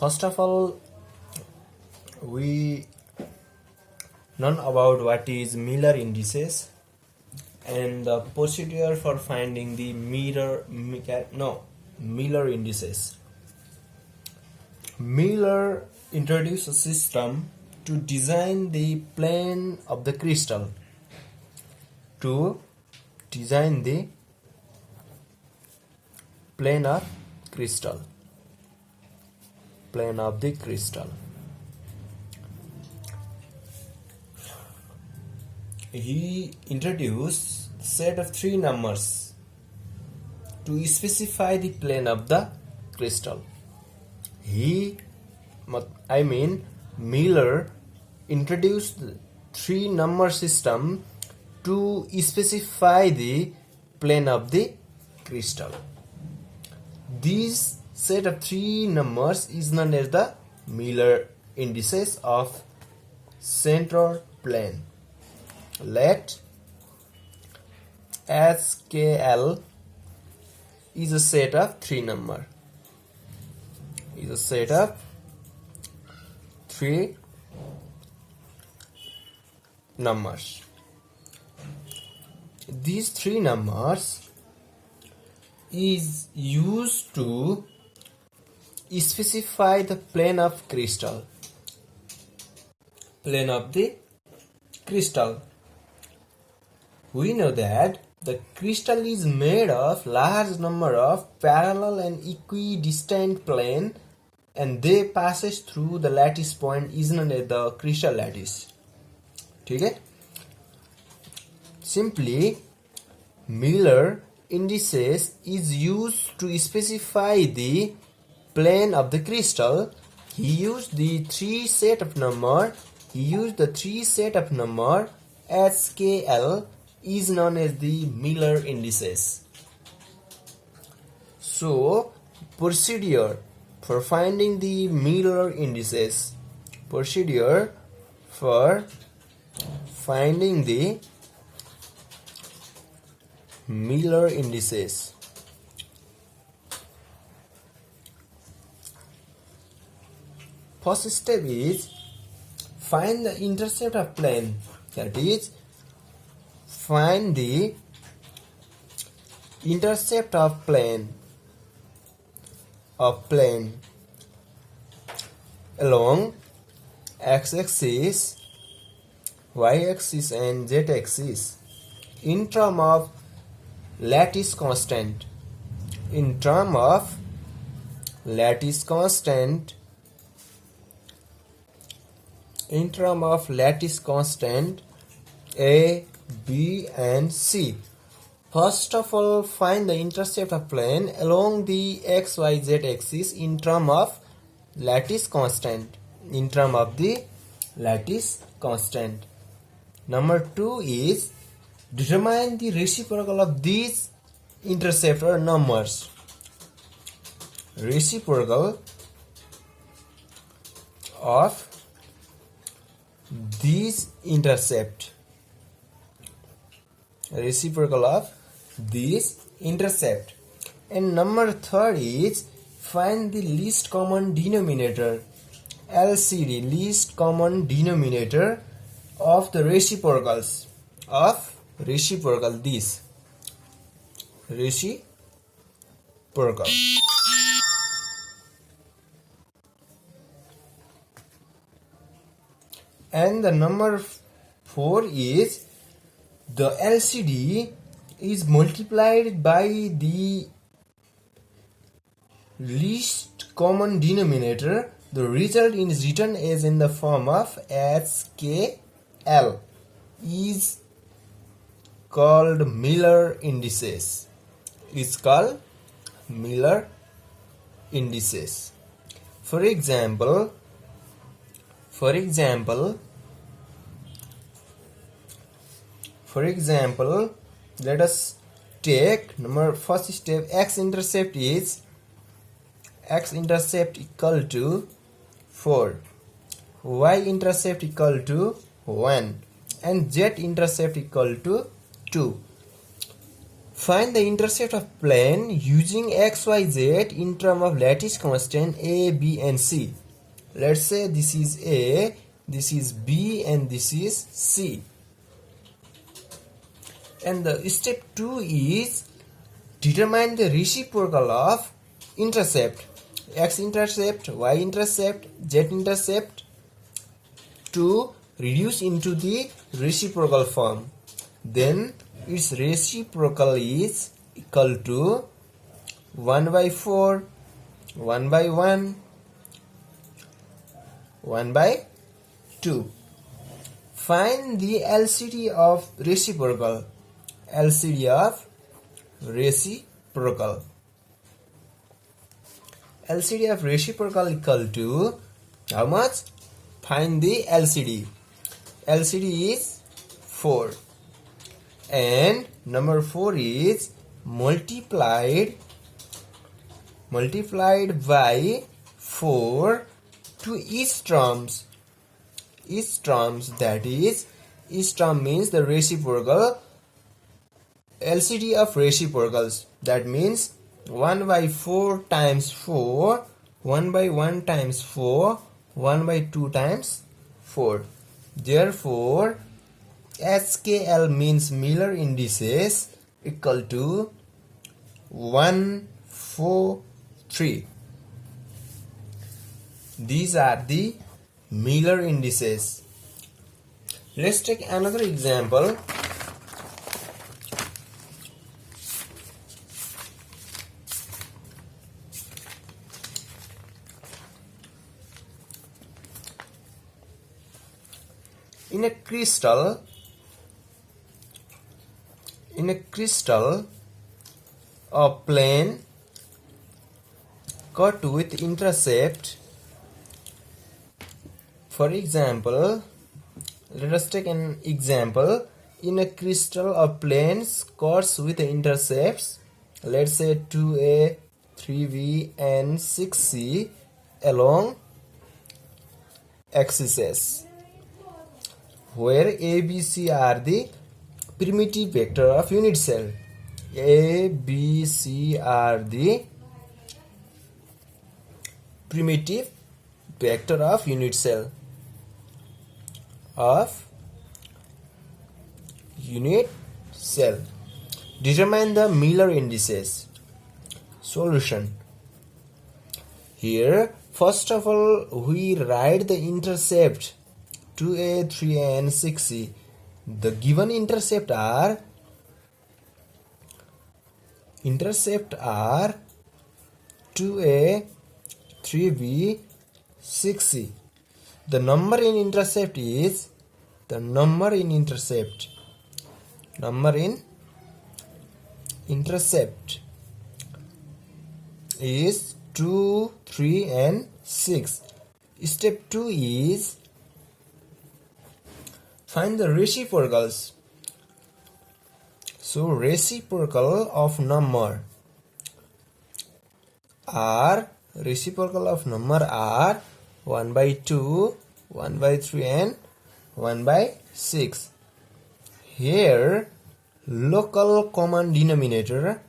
First of all, we learn about what is Miller indices and the procedure for finding the Miller indices. Miller introduced a system to design the plane of the crystal. To design the plane of crystal. Plane of the crystal. He introduced a set of 3 numbers to specify the plane of the crystal. Miller introduced the 3 number system to specify the plane of the crystal. This set of 3 numbers is known as the Miller indices of central plane. Let SKL is a set of 3 numbers. Is a set of 3 numbers. These 3 numbers is used to specify the plane of crystal. Plane of the crystal. We know that the crystal is made of large number of parallel and equidistant plane, and they passes through the lattice point is known as the crystal lattice. Okay? Simply, Miller indices is used to specify the plane of the crystal. He used the 3 set of number. SKL is known as the Miller indices. So, procedure for finding the Miller indices. Procedure for finding the Miller indices. First step is find the intercept of plane. That is, find the intercept of plane along x-axis, y-axis and z-axis in term of lattice constant. In term of lattice constant A, B and C. First of all, find the intercept of plane along the x, y, z axis in term of lattice constant. Number 2 is determine the reciprocal of these interceptor numbers. Reciprocal of these intercept. And number 3 is find the least common denominator. LCD, least common denominator of the reciprocals of this reciprocal. And the number 4 is the LCD is multiplied by the least common denominator. The result is written as in the form of SKL, is called Miller indices. For example, let us take first step. X-intercept equal to 4, Y-intercept equal to 1 and Z-intercept equal to 2. Find the intercept of plane using xyz in terms of lattice constant a, b and c. Let's say this is a, this is b and this is c. And the step 2 is determine the reciprocal of intercept, x-intercept, y-intercept, z-intercept, to reduce into the reciprocal form. Then its reciprocal is equal to 1 by 4, 1 by 1, 1 by 2. Find the LCD of reciprocal. LCD of reciprocal. LCD of reciprocal equal to how much? Find the LCD. LCD is 4. And number 4 is multiplied by 4 to each terms. Each terms, that is, each term means the reciprocal. LCD of reciprocals, that means 1 by 4 times 4, 1 by 1 times 4, 1 by 2 times 4. Therefore, HKL means Miller indices equal to 1, 4, 3. These are the Miller indices. Let's take another example. In a crystal, a plane cut with intercept. For example, let us take an example. In a crystal, a plane cuts with intercepts, let's say 2a, 3b and 6c along axes, where a, b, c are the primitive vector of unit cell. A, B, C are the primitive vector of unit cell. Determine the Miller indices. Solution. Here, first of all, we write the intercept 2a, 3a and 6c. The given intercept are 2a, 3b, 6c. The number in intercept is is 2, 3 and 6. Step 2 is find the reciprocals. So reciprocal of number are 1 by 2, 1 by 3 and 1 by 6. Here local common denominator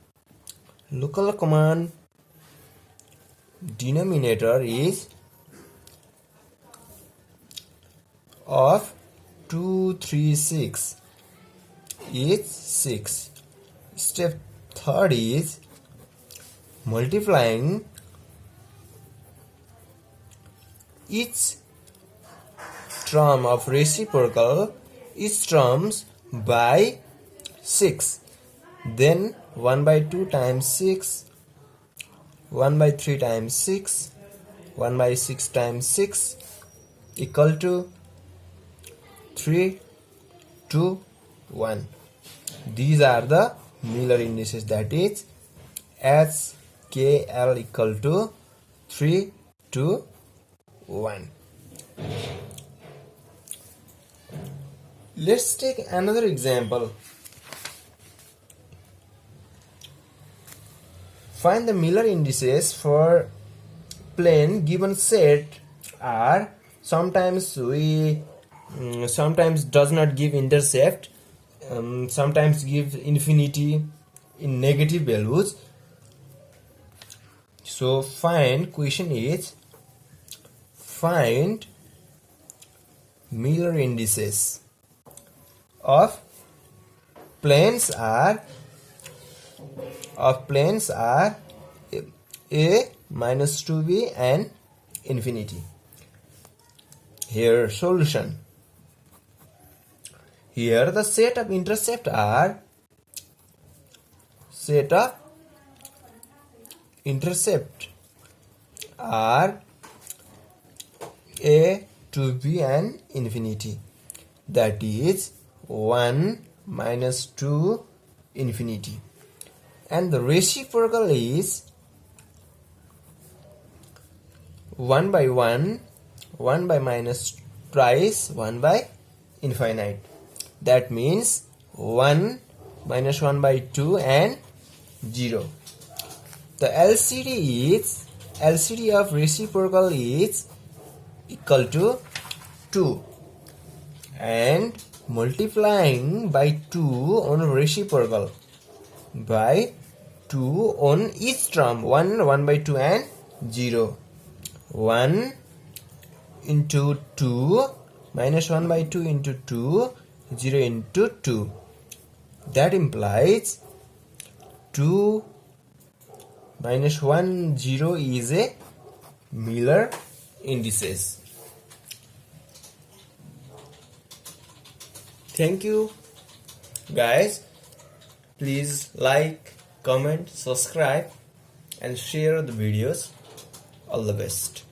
is of 2, 3, 6 is 6. Step 3rd is multiplying each term of reciprocal, each terms by 6. Then 1 by 2 times 6, 1 by 3 times 6, 1 by 6 times 6 equal to 3, 2, 1. These are the Miller indices, that is HKL equal to 3, 2, 1. Let's take another example. Find the Miller indices for plane given set are sometimes does not give intercept, sometimes give infinity, in negative values. So question is find Miller indices of planes are a minus 2b and infinity. Here solution. Here the set of intercept are a, 2b and infinity, that is 1 minus 2 infinity, and the reciprocal is 1 by 1, 1 by minus twice, 1 by infinite. That means 1 minus 1 by 2 and 0. The LCD of reciprocal is equal to 2, and multiplying by 2 on reciprocal by 2 on each term, 1 by 2 and 0. 1 into 2 minus 1 by 2 into 2, 0 into 2. That implies 2 minus 1, 0 is a Miller indices. Thank you guys. Please like, comment, subscribe and share the videos. All the best.